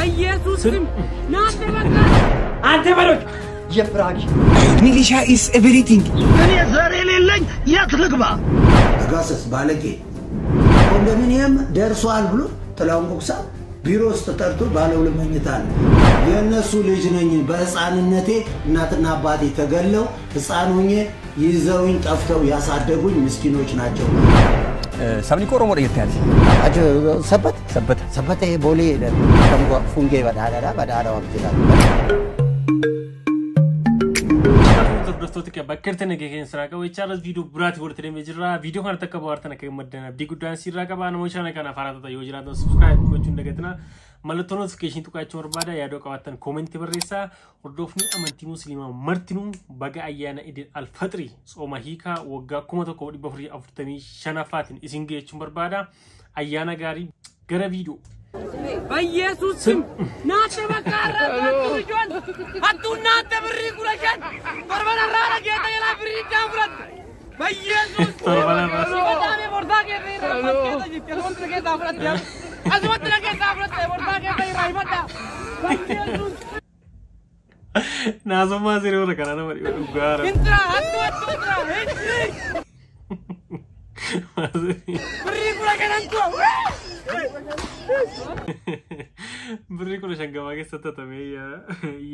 በኢየሱስም አንተ በለው የፍራግ ሚሊሻ is everything እኔ ዘር የሌለኝ የት ልግባ ጋሰስ ባለጌ ኮንዶሚኒየም ደርሷል ብሎ ተላውን ቦክሳ ቢሮ ውስጥ ተጠርቶ ባለው ለመኝታል የነሱ ልጅ ነኝ በህፃንነቴ እናትና አባቴ ተገለው ህፃን ሆኜ ይዘውኝ ጠፍተው ያሳደጉኝ ምስኪኖች ናቸው ሰብኒ ቆሮሞ ደይታል አጆ ሰበት ቦሌ ከምጓ ፉንጌ በዳዳ ወቅታል Dostotik ya bakkertene gehen sraka we charles video burat gortene mejra video kan takka bartana ke madana di gudan siraka ba no chana kana farata yo jira do subscribe ko chunda getna malato notification tuka chor bada ya do kawatan comment berisa ordofni amanti muslima martinu baga ayana idil al fatri soma hika wagga kuma to ko di bafri aftami shanafatin isinge chumbar bada ayana gari gara video በኢየሱስ ናተ በቃራ ወጥጆን አቱናተ ብሪ ጉለሸን በርበራራ ለጌታ የላ ብሪ ዳፍረት በኢየሱስ በርበራራ ወዳሜ ቦርዳጌ ቢራ ማስከታ ይከሎን ለጌታ አፍረት ያ አዝወት ለጌታ አፍረት ቦርዳጌ ቢራ ይመጣ በኢየሱስ ናዞማ ዘሪው ለከና ነው ጋራ እንትራ አትወጥራ ብሪ ጉለሸን አንቱ Birri kun shangama ke satatame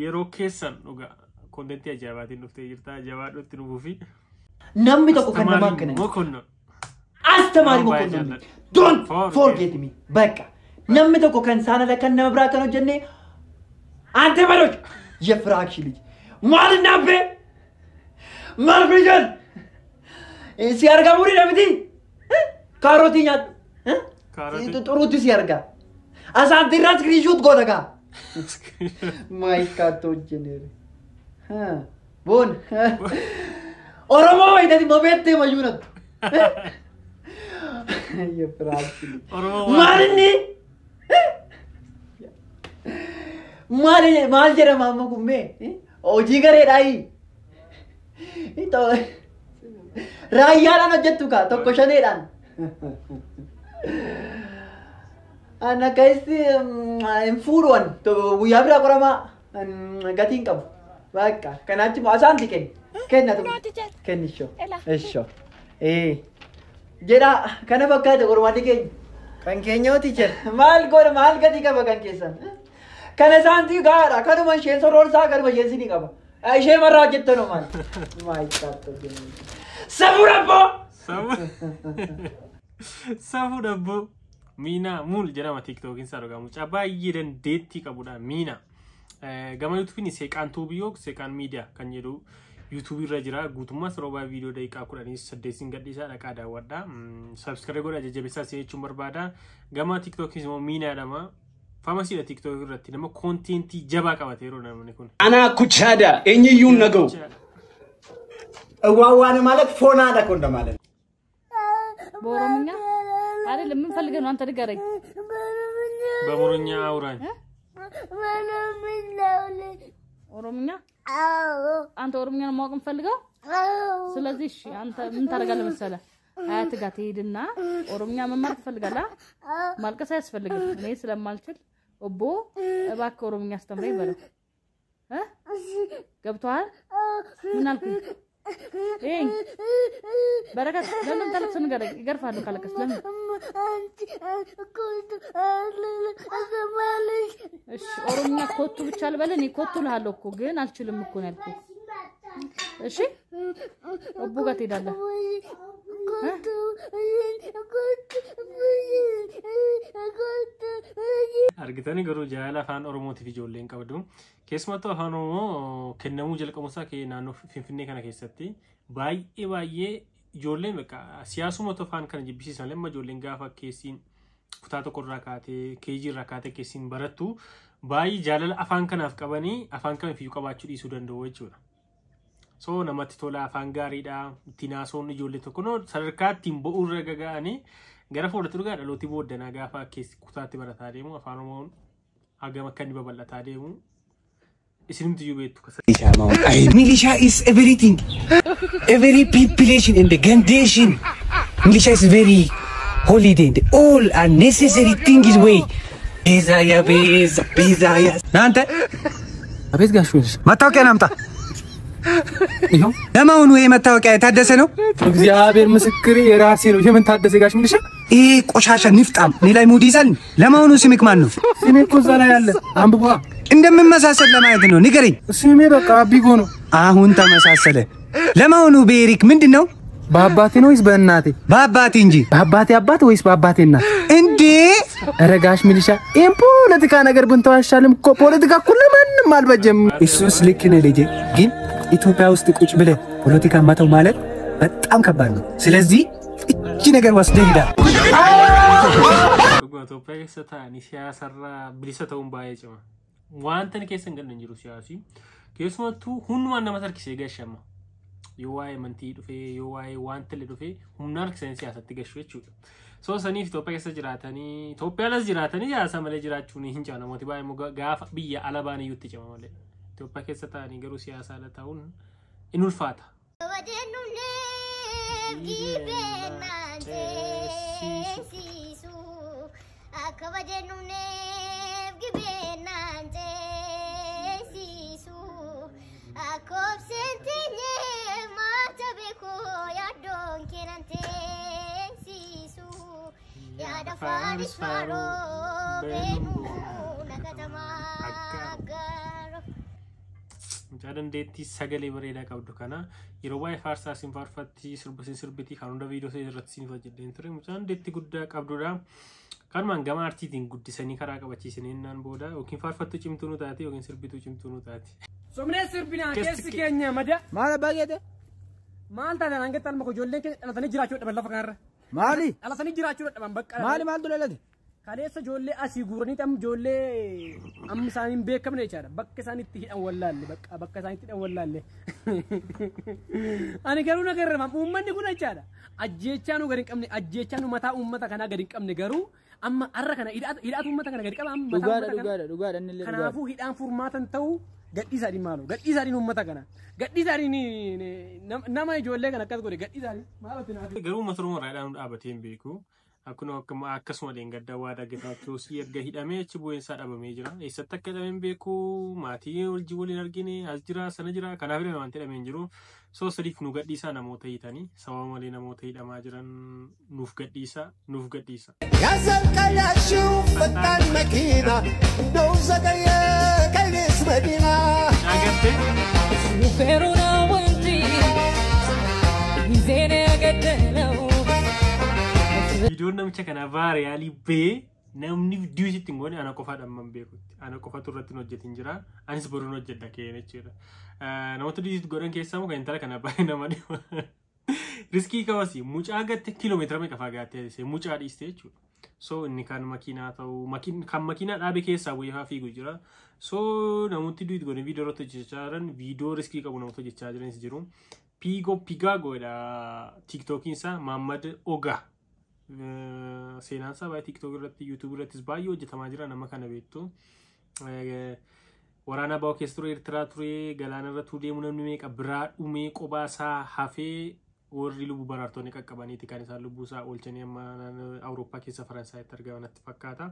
yero kesan uga kontenti ajabatin nufte jirta ajabat utti nufi namni tokko kan nama kana mokonno astamari mokonno don't forget me baka namni tokko kan sana la kan nama bra kan hojjenne ante baroj yefraak shili mal nabe mal bijan si arga muri nabdi karoti nyat itu turut si arga asal tiras screenshot godaga my god to gener ha bon oromo idadi mabette majunat ye prachi malni mal jera mamma kumme oji gare dai ito rayana no jettuka to koshane dan Ana kaisi enfuruan to uyabra korama gatin kam baka kanachi asanti kenna to kennisho esho jeda kana bakka de kormati ken kan kenyo teacher mal gati ka bakan kesan kana santi gara kanu man shen soror sa gar bajen sini ka aishe marra jetto no mal my god to sabura Mina mul jedhama TikTok insa roga mucha baay'een deetti qabudha Mina gama YouTube ni seqan tubiyo seqan media kan jedhu YouTube irra jira guutummaa roba video daqiiqaa 18 gadhiisa dhaqa daawwadha subscribe godha jajjabeessaa seechuun barbaada gama TikTok ismo Mina dama pharmacy da TikTok irratti nama content jabaa qabate yeroo namni kun ana kuchada enyiyun nagaw ዋዋን ማለት ፎና ዳኮ እንደማለት ቦሮምኛ አይደል ምን ፈልገህ ነው አንተ ንገረኝ በሞሮኛ አውራኝ ኦሮምኛ አንተ ኦሮምኛ ማወቅ ፈልገው ስለዚህ እሺ አንተ ምን ታረጋለህ መሰለህ አያት ጋር ትሄድና ኦሮምኛ መማር ትፈልጋለህ ማልቀስ አያስፈልግም እኔ ስለማልችል ኦቦ እባክህ ኦሮምኛ አስተምረኝ በለው ገብቷል ምን አልኩኝ በረከት ለምን ታለቅስ ንገረኝ ይገርፋሉ ካለቀስ ለምን እሺ ኦሮምኛ ኮቱ ብቻ ልበል እኔ ኮቱ ልሃለሁ እኮ ግን አልችልም እኮ ነው ያልኩት እሺ ኦቦ ጋር ትሄዳለህ argitani garuu jaalala afaan oromootiif ijoolleen qabdu keessumattuu afaan oromoo kennamuu jalqabuusaa kee naannoo finfinnee kana keessatti baay'ee ijoolleen bakka siyaasuma afaan kana jibbisiisan lemma ijoolleen gaafa keessiin kutaa tokko irraa kaatee keejii irraa kaatee keessiin barattu baay'ee jaalala afaan kanaaf qabanii afaan kamiif iyyuu qabaachuu dhiisuu danda'u jechuudha. So namatti tola afaan gaariidha ittiin haasawuun ijoollee tokko no sadarkaatti bo'uu irra gaga'anii gara fuulduraatti dhugaa dhalootii booddanaa gaafa keessi kutaatti barataa deemu afaan oromoon hagam akka inni babal'ataa deemu isinimtu iyyuu beektu kasa Militia is everything every population in the Gandation Militia is very holiday all unnecessary thing is way ቤዛ ያ አንተ አቤት ጋሽ ወልሽ መታወቂያ ናምጣ ይሄው ለማውኑ ይሄ መታወቂያ የታደሰ ነው እግዚአብሔር ምስክሬ የራሴ ነው የምን ታደሰ ጋሽ ምልሽ ይሄ ቆሻሻ ንፍጣም እኔ ላይ ሙድ ይዛል ለማውኑ ስምክ ማን ነው ስሜ እኮ እዛ ላይ አለ አንብቧ እንደምመሳሰል ለማየት ነው ንገረኝ ስሜ በቃ ቢጎ ነው አሁን ተመሳሰለ ለማውኑ ቤሪክ ምንድነው በአባቴ ነው ወይስ በእናቴ በአባቴ እንጂ በአባቴ አባት ወይስ በአባቴ እናት እንዴ ረጋሽ ሚሊሻ ይሄን ፖለቲካ ነገር ብንተው አይሻልም እኮ ፖለቲካ እኮ ለማንም አልበጀም እሱስ ልክ ነህ ልጄ ግን ኢትዮጵያ ውስጥ ቁጭ ብለህ ፖለቲካ ማተው ማለት በጣም ከባድ ነው ስለዚህ እቺ ነገር ወስደህ ሂዳ ኢትዮጵያ ከሰታኒ ሲያሰራ ብሊሰተውን ባየጨማ ዋንተን ከሰን ገን እንጅሩ ሲያሲ ከስመቱ ሁሉ ማን ማተርክ ሲገሸማ የዋይ መንቲ ዱፌ የዋይ ዋንተል ዱፌ ሁምናር ከሰን ሲያሰት ገሽወቹ ሶ ሰኒ ኢትዮጵያ ከሰጅራታኒ ኢትዮጵያ ለጅራታኒ ያሰመለ ጅራቹኒ hinja namoti baay mo gaaf biya alabani yutti cema male ኢትዮጵያ ከሰታኒ ገሩ ሲያሳ ለታውን ኢኑልፋታ ወደኑኔ ጊቤናንቴ ሲሱ አከወደኑኔ ጊቤናንቴ ሲሱ አኮብሰንቴኝ ማተቤኮ ያዶን ኬናንቴ ሲሱ ያዳፋሪስ ፋሮ ቤኑ ነከተማ Jadandeti sagale bareda qabdu kana yeroo waa'ee faarsaa sin faarfatti sirbiti kan hunda viidiyoo isaa irratti sin hojjedheen ture jadandeti guddaa qabdudha kanumaan gama artiitiin guddisanii karaa qabachiisanii naan booda yookiin faarfattu cimtuu nu taate yookiin sirbituu cimtuu nu taate somnee sirbinaa keessi keenya mada maal bageete maal taatan hangattaan mako ijoolleen keenya dhalatanii jiraachuu dhaban lafa kanarra maali dhalatanii jiraachuu dhaban bakka maaltu lelate kaleessa ijoollee asii guuranii tam ijoollee amma isaaniin beekamne jechaadha bakka isaaniitti hidhan wallaalle bakka isaaniitti hidhan wallaalle ani garuu nagarrama uummanni kun jechaadha ajjeechaa nu gadi hin qabne ajjeechaa nu mataa uummata kanaa gadi hin qabne garuu amma arra kana hidhaatu uummata kana gadi qaba amma dhugaadha inni illee kanaafuu hidhaan furmaatan ta'uu gadhiisaadhi maaloo gadhiisaadhiin uummata kana gadhiisaadhiin nama ijoollee kana akkas godhe gadhiisaadhi maaloo naaf garuu masaruma raadhaan dhaabatee hin beeku akkuma akkasuma leengaddaa waa dhaggeeffachuu si erga hidhamee achi bu'eensaa dhabamee jira eessatti akka hidhamee hin beeku maatii waliin argine as jira sana jira kanaaf illee namaan hidhamee hin jiru soo sadiif nu gadhiisaa namoota hiitanii sababa malee namoota hidhamaa jiran nuuf gadhiisa ያዘልቀያሽው ፈጣን መኪና እንደው ዘገየ ከቤት መዲና ሹፌሩ ነው እንጂ ጊዜን የገደለው Video namicha kana vaariyaali bee namni viidiyoo sitti hin goone ana qofa dhamman beekutti ana qofa turratti hojjetin jira anis boruun hojjedha keenya jechuudha namoota viidiyoo godhan keessaa muka intala kana baay'ee nama dhima riskii qabasi mucaa gatte kiiloomeetira meeqa fagaattee mucaa dhiiste jechuudha so inni kan makiinaa ta'uu kan makiinaa dhaabe keessaa bu'eefaa fiigu jira so namooti viidiyoo godhan viidiyoo irratti hojjechaa jiran viidiyoo riskii qabu namoota hojjechaa jiranis jiru Pigaagoodha tiktokiin isaa Mahammad Ogaa seenaan isaa baay'ee tiktok irratti youtube irrattis baay'ee hojjetamaa jira nama kana beektu waraana baa'oo keessa ture Eertiraa ture galaana irra deemu namni meeqa biraa dhumee qophaa isaa hafee warri lubbuu baraartonni qaqqabaniiti kan isaan lubbuu isaa oolchanii amma Awurooppaa keessa Faransaayitti argamanatti fakkaata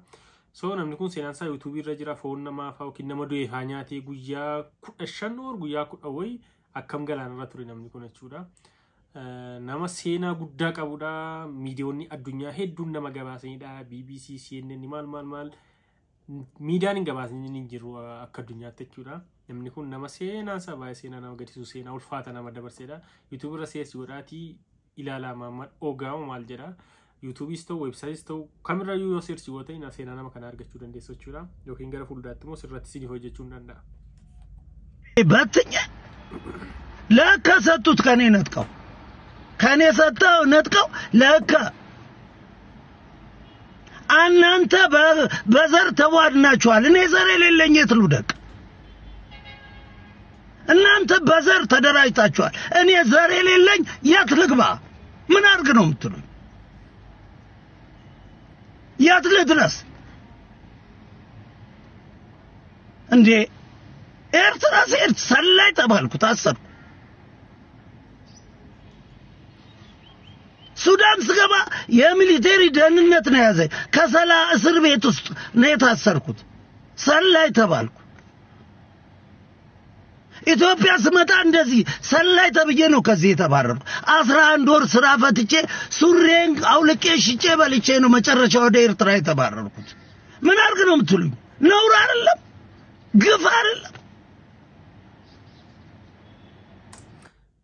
so namni kun seenaan isaa youtube irra jira foon namaa fa'aa yookiin nama du'e haa nyaatee guyyaa 15 guyyaa 10 wayi akkam galaana irra ture namni kun jechuudha nama seenaa guddaa qabudha miidiyoonni addunyaa hedduun nama gabaasanidha BBC CNN maal miidiyaan hin gabaasanii jiru akka addunyaatti jechuudha namni kun nama seenaan isaa baay'ee seenaa nama gadhiisu seenaa ulfaata nama dabarsedha YouTube irra seersi godhaatii ilaalaa Mahammad Ogaa maal jedha YouTubeis ta'u websaayitis ta'u kamirra yoo seersi goote seenaa nama kana argachuu dandeessu jechuudha yookiin gara fuulduraatti immoo sirratti sinii hojjechuu danda'a. በትኛ ለካ ሰጡት ከኔ ነጥቀው ከኔ ሰጣው ነጥቀው ለካ እናንተ በዘር ተዋድናችኋል እኔ ዘር የሌለኝ የት ልውደቅ እናንተ በዘር ተደራጅታችኋል እኔ ዘር የሌለኝ የት ልግባ ምን አርግ ነው የምትሉኝ የት ልድረስ እንዴ ኤርትራ ሴት ሰላይ ተባልኩ ታሰርኩ ሱዳን ስገባ የሚሊቴሪ ደህንነት ነው ያዘኝ ከሰላ እስር ቤት ውስጥ ነው የታሰርኩት ሰላይ ተባልኩ ኢትዮጵያ ስመጣ እንደዚህ ሰላይ ተብዬ ነው ከዚህ የተባረርኩ 11 ወር ስራ ፈትቼ ሱሬን አውልቄ ሽጬ በልቼ ነው መጨረሻ ወደ ኤርትራ የተባረርኩት ምን አርግ ነው የምትሉኝ ነውር አይደለም ግፍ አይደለም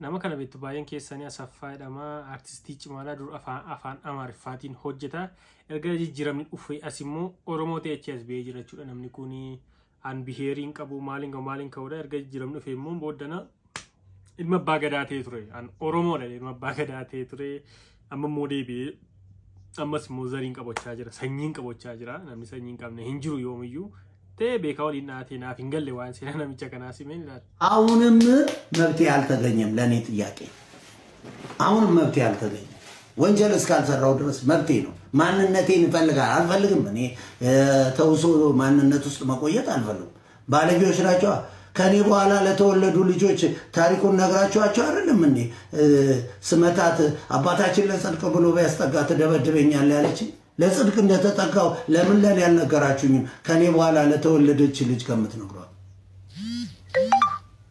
nama kana beektu baay'een keessanii asaffaa dhama artistii cimaa dur afaan amaariffaatiin hojjeta erga jijjiiramni dhufee asimmoo oromoo ta'eechas bee jirachuudha namni kuni an biheeriin qabu maaliin ka'uudha erga jijjiiramni dhufee immoo booddana ilma abbaa gadaa ta'e ture an oromoodha ilma abbaa gadaa ta'e ture amma immoo deebi'ee ammas immoo zariin qabachaa jira sanyiin qabachaa jira namni sanyiin qabne hin jiru yoomiyyuu በካውል እናቴና ፊንገል ዋን ሲና ነምጨ ከናሲ ምን ይላል አሁንም መብት ያልተገኘም ለኔ ጥያቄ አሁንም መብት ያልተገኘ ወንጀል እስካልሰራው ድረስ መብቴ ነው ማንነቴን ይፈልጋል አልፈልግም እኔ ተውሶ ማንነት ውስጥ መቆየት አልፈልግም ባለጌዎች ናቸው ከኔ በኋላ ለተወለዱ ልጆች ታሪኩን ነግራቸዋቸው አይደለም እንዴ ስመታት አባታችን ለጽድቅ ብሎ ቢያስጠጋት ደበደበኛል ያለች ለጽድቅ እንደተጠጋው ለምን ለኔ ያልነገራችሁኝም ከኔ በኋላ ለተወለደች ልጅ ከምትነግሯት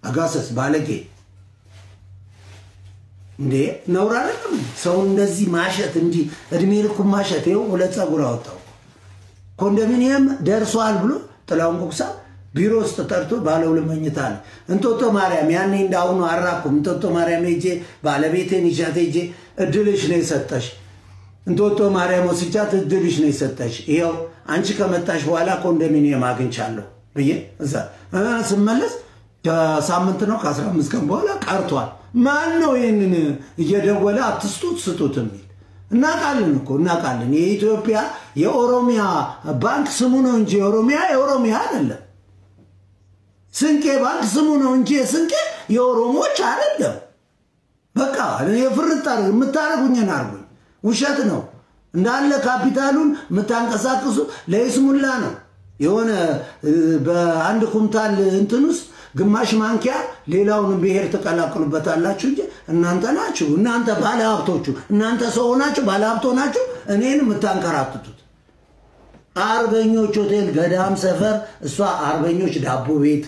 አጋሰስ ባለጌ እንዴ ነውር አይደለም ሰው እንደዚህ ማሸት እንጂ እድሜ ልኩ ማሸት ይው ሁለት ጸጉር አወጣው ኮንዶሚኒየም ደርሷል ብሎ ጥላውን ቦክሳ ቢሮ ውስጥ ተጠርቶ ባለው ለመኝታል እንጦጦ ማርያም ያኔ እንዳውኑ አራኩም እንጦጦ ማርያም ሄጄ ባለቤቴን ይዣት ሄጄ እድልሽ ነው የሰጠሽ እንጦጦ ማርያም ወስጃት እድልሽ ነው የሰጠሽ ይሄው አንቺ ከመጣሽ በኋላ ኮንዶሚኒየም አግኝቻለሁ ብዬ እዛ ስመለስ ሳምንት ነው ከ15 ቀን በኋላ ቀርቷል ማን ነው ይሄንን እየደወለ አትስጡት ስጡት የሚል እናቃለን የኢትዮጵያ የኦሮሚያ ባንክ ስሙ ነው እንጂ የኦሮሚያ አይደለም ስንቄ ባንክ ስሙ ነው እንጂ ስንቄ የኦሮሞች አይደለም በቃ የፍርጣር የምታረጉኝና አርጉኝ ውሸት ነው እንዳለ ካፒታሉን መታንቀሳቀሱ ለይስሙላ ነው የሆነ በአንድ ኩንታል እንትንስ ግማሽ ማንኪያ ሌላውን ብሄር ተቀላቅሉበታላችሁ እንጂ እናንተ ባለ ሀብቶቹ እናንተ ሰው ናችሁ ባለ ሀብቶ ናችሁ እኔን መታንቀራጥቱት አርበኞች ሆቴል ገዳም ሰፈር እሷ አርበኞች ዳቦ ቤት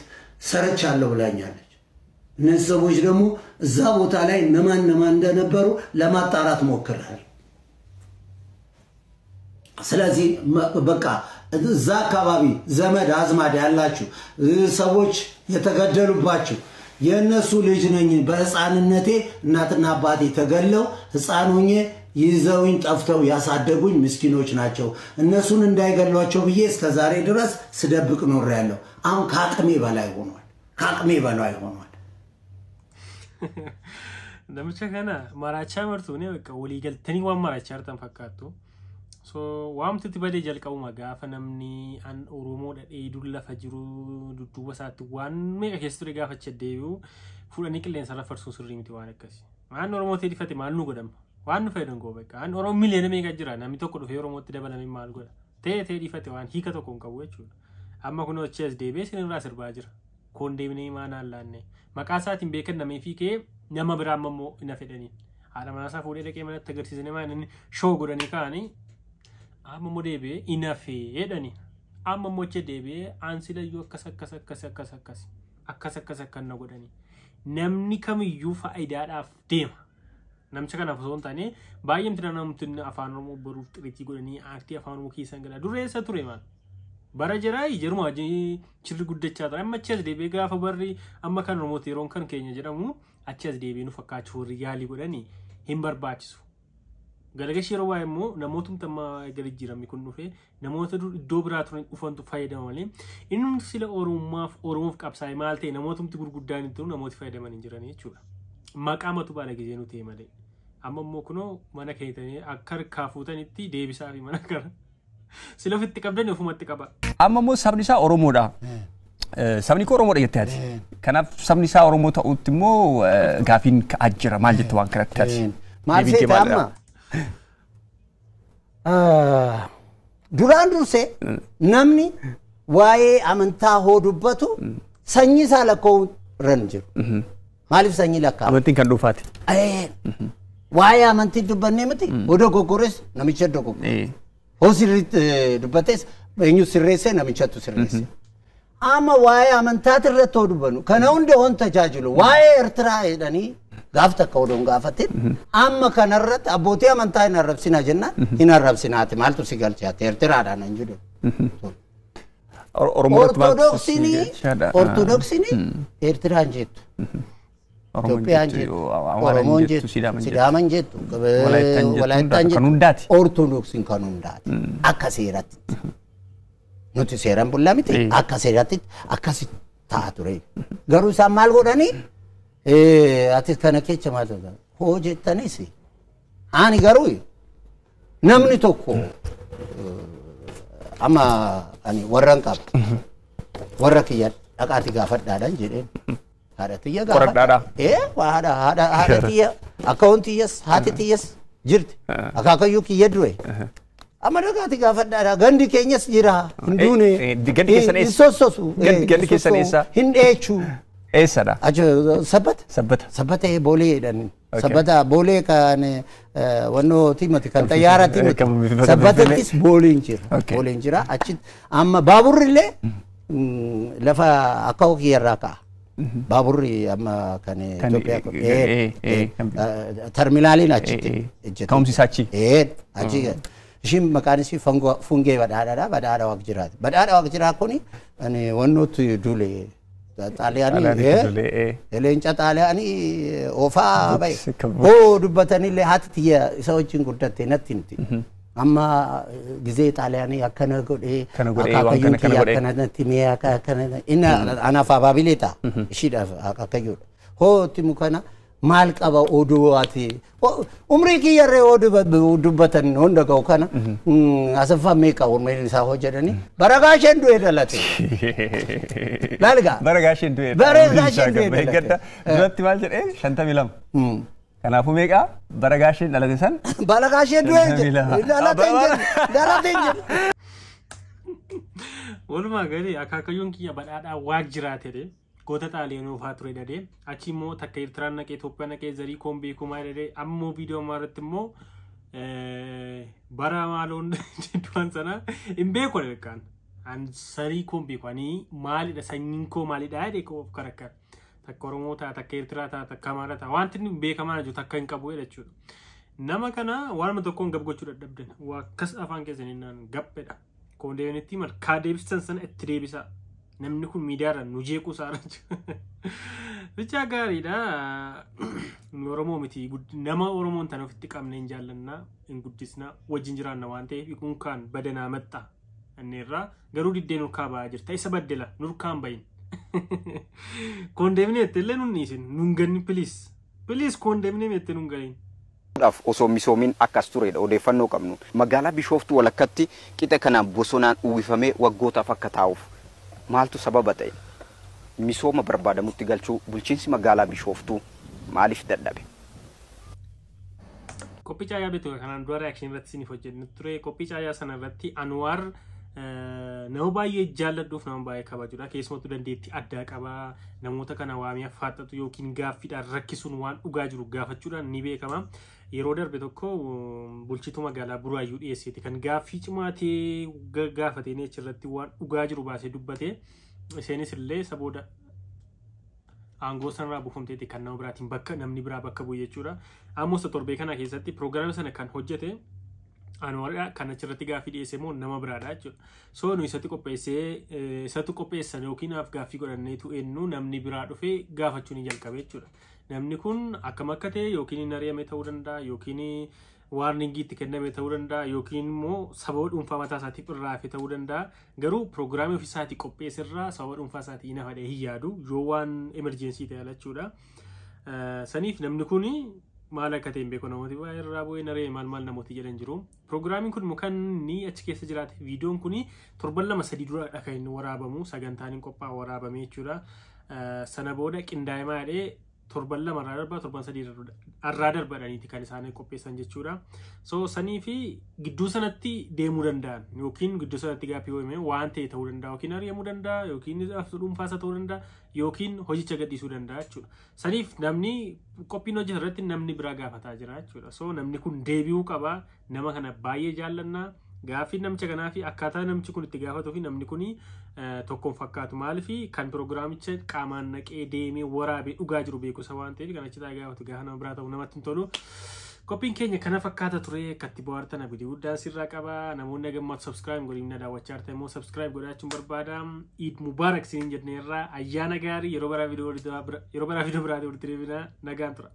ሰርቻለሁ ብላኛለች እነዚህ ሰዎች ደግሞ እዛ ቦታ ላይ ነማን እንደነበሩ ለማጣራት ሞክረሃል ስለዚህ በቃ እዛ አካባቢ ዘመድ አዝማድ ያላችሁ ሰዎች የተገደሉባችሁ የነሱ ልጅ ነኝ በህፃንነቴ እናትና አባቴ ተገለው ህፃኑኝ ይዘውኝ ጠፍተው ያሳደጉኝ ምስኪኖች ናቸው እነሱን እንዳይገሏቸው ብዬ እስከ ዛሬ ድረስ ስደብቅ ኖሬያለሁ አሁን ካቅሜ በላይ ሆኗል እንደምቸከና ማራቻ መርቱ ነው በቃ ወሊ ገልተኒ ዋን ማራቻ አርተን ፈካቱ so waamti tibade jalqabu magaafa namni an oromoo dhadhee dulla fajiru dudduuba isaatti waan meeqa keessatti gaafacha deebi'u fuudhanii qilleensa irra farsuun sirrii miti waan akkasi waan oromoo ta'e difate maal nu godhama waan nu fayyadan goo beeka an oromoo miliyoona meeqa jira namni tokko dhufee oromootti dabalame maal godha ta'e difate waan hiika tokko hin qabu jechuudha amma kun OCS deebi'ee sin irraa sirbaa jira koondeemnee maanaan laanne maqaa isaatiin beekannamee fi kee nama biraa ammoo ina fedhanii haadha manaasaa fuudhee dhaqee manatti agarsiisanii maan shoo godhanii kaanii amma modebe inafe edani amma moche debe ansila yu akkas kanna godani namni kamiyyu faa'idaadhaaf deema namcha kana fasoon taane baay'een tana namtin afaan oromoo baruuf xiriti godani aartii afaan oromoo keessan gala dureessa ture man bara jirai jirma chirri guddachaa ture amma achas debe gaafa barri amma kan oromoo yeroon kan keenya jedhamu achas debe nu fakkaachuu riyaali godani hin barbaachisu galagashi yeroo waa'ee immoo namootuma tamma galijjiiramni kun dhufe namoota iddoo biraa turan dhufantu fayyadamu malee inni sila oromoof qabsaa'e maal ta'e namootuma gurguddaan itti namooti fayyadaman hin jiran jechuudha maqaa matu baala gizee nu ta'e malee amma immoo kunoo mana keetanii akka harkaa fuutanitti deebisaa fi mana kana sila ofitti qabdan ofumatti qaba. Amma immoo sabni isaa Oromoodha. Sabni koo Oromoodha jettee ati. Kanaaf sabni isaa Oromoo ta'utti immoo gaafiin ka'aa jira maal jettu waan kanatti ati. Maal seeta amma? duraan dursee namni waa'ee amantaa hoo dubbatu sanyii isaa lakkoo irra hin jiru. Maaliif sanyii lakkaa? Amantiin kan dhuunfaati. waa'ee amantii dubbanne miti odo gogores namicha dogo hosirit dubbates eenyu sirreesse namichatu sirreesse ama waa'ee amantaati irratti dubbanu kana hunde on tajaajilu waa'ee Eertiraa jedhanii gaaf takka odon gaafatin amma kanarratti abbootii amantaa hin arrabsina jennaan hin arrabsinaati maaltu si galchaate Eertiraadhaan hin jedhu ortodoksini Eertiraan jettu Itoophiyaan jettu Oromoon jettu Sidaaman jettu Walaayittaan jettu ortodoksiin kan hundaati akka seeratti nuti seeran bullaa miti akka seeratti akkasi ta'a ture garuu isaan maal godhanii ati kana keessa maal ta'u hoo jettanis ani garuu namni tokko amma ani warran qaba warra kiyya dhaqaati gaafadhaadhaan jedheen haadha tiyya gaafadhaa haadha tiyya akkaawuntiyas haati tiyyas jirti akaakayyuu kiyya dure amma dhaqaati gaafadhaadhaa gandi keenyas jira hinduune hin sossosu gandi keessan eessa hin dheechuu eessadha sabbata boolee jedhani sabbata boolee kan wannoo timati kan xayyaara timati sabbatattis booleen jira achi amma baaburrillee lafa akka hokiirraa ka'a baaburri amma kan Itoophiyaa terminaaliin achitti ka'umsiisa achi ishiin maqaan isii fungee badhaadhaadha badhaadha waq jiraati badhaadha waq jiraa kuni wannootti duulee Xaaliyaanii leenca Xaaliyaanii ofaa bahe hoo dubbatanillee haati tiyya isa wajjin guddatte natti miti amma gizee Xaaliyaanii akkana godhee akaakayyuu kiyya akkana natti mee akkana inni anaaf abaabilee ta'a ishiidhaaf akaakayyuudha hoo timu kana maal qaba oduu ati umrii kiyyarree oduu dubbatan hunda ga'u kana asaffaa meeqa umriin isaa hojjetanii baragaasheen du'ee dhalate laalgaa baragaasheen du'ee gadda duratti maal jedhee 52 kanaafuu meeqa baragaasheen dhalate san baragaasheen du'ee dhalate walumaa galee akaakayyuun kiyya badhaadhaa waaq jiraate goota xaaleenuu faa ture dhadee achi immoo takka Eertiraan naqee Itoophiyaa naqee zarii koon beekumaa dhadee ammoo viidiyoo maarratti immoo bara maaloon jedhuan sana hin beeku dhalkaan an zarii koon beeku ani maalidha sanyiin koo maalidha jedhee of karakkar takka Oromoo ta'a takka Eertiraa ta'a takka Amaara ta'a wanti inni beekamaa jiru takka hin qabu jechuudha nama kana waanuma tokkoon gab gochuu dadhabdan waa akkas afaan keessanii naan gabbedha koondeenitti malkaa deebisan sana itti deebisa namni kun miidiyaadhaan nu jeequu saara bicha gaariidha Oromoo miti nama Oromoon tan ofitti qabne hin jaallannaa hin guddisnaa wajjin jiraanna waan ta'eef kun kaan badanaa maxxa anneerraa garuu diddee nurkaa ba'aa jirta isa baddela nurkaan bahin koondeemineette illee nun dhiisin nun ganni piliis koondeemineette nun gahin osoo misoomin akkas turedha odeeffannoo qabnu magaalaa Bishooftuu walakkatti qixa kanaan bosonaan uwwifamee waggootaaf akka taa'uuf maaltu sababa ta'e misooma barbaadamutti galchuu bulchiinsi magaalaa Bishooftuu maaliif dadhabe qophii caayaa beetu kanaan dura reakshin irratti sinif hojjennu ture qophii caayaa sana irratti Anwaar nama baay'ee jaalladhuuf nama baay'ee kabajuudha keessumattuu dandeettii addaa qaba namoota kana waamee faaxatu yookiin gaaffiidhaan rakkisuun waan dhugaa jiru gaafachuudhaan ni beekama yeroo darbe tokko bulchituu magaalaa Buraayyuu dhiyeesseeti kan gaaffii cimaatee gaafatee achirratti waan dhugaa jiru baasee dubbate iseenis illee sabooda aangoo sanarraa buufamteeti kan nama biraatiin bakka namni biraa bakka bu'e jechuudha ammoo torbee kana keessatti piroogiraamii sana kan hojjete Anwaar kan achirratti gaaffii dhiyeesse immoo nama biraadha jechuudha so nu isatti qopheessan yookiin af gaaffii godhanneetu eenyu namni biraa dhufee gaafachuun ni jalqabe jechuudha namni kun akkam akka ta'e yookiin hin ari'ame ta'uu danda'a yookiin waarningiitti kenname ta'uu danda'a yookiin immoo sababa dhuunfaa mataa isaatiif irraafe ta'uu danda'a garuu piroogiraamii ofii isaatii qopheessirraa sababa dhuunfaa isaatii hin hafadhe hin yaadu yoo waan emerjensii ta'e jechuudha saniif namni kun maal akka ta'e beeku namooti waa irraa bu'ee naree maal namooti jedhan jiru piroogiraamiin kun mukan ni achi keessa jiraate viidiyoon kun torban 2-3 dura kan inni waraabamu sagantaan hin qophaa'u waraabame jechuudha sana booda qindaa'emaa jedhee torban lama irraa darba torban sadii irraa darbadhaniiti kan isaan qopheessan jechuudha. So sanii fi gidduu sanatti deemuu danda'an yookiin gidduu sanatti gaaffii hojii waan ta'e ta'uu danda'a yookiin ari'amuu danda'a yookiin dhuunfaasa ta'uu danda'a yookiin hojicha gadhiisuu danda'a jechuudha. Saniif namni qophiin hojii irratti namni biraa gaafataa jira jechuudha. So namni kun deebi'uu qaba. Nama kana baay'ee jaallannaa. Gaaffii namicha kanaa fi akkaataa namichi kun itti gaafatuu fi namni kun tokkoon fakkaatu maaliif kan pirogiraamicha qaamaan naqee deemee waraabee dhugaa jiru beekusa waan ta'eef kan achi taa'ee gaafatu gaafa nama biraa ta'u namatti hin tolu. Qophiin keenya kana fakkaata ture akkatti bohaartan abidii guddaan sirraa qaba. Namoonni gammaatu subscribe godhii na daawwachaa jirtan immoo subscribe godhachuun barbaada. Eid Mubarak siniin jenneerra ayyaana gaarii yeroo baraa viidiyoo biraatii walitti deebina nagaan tura.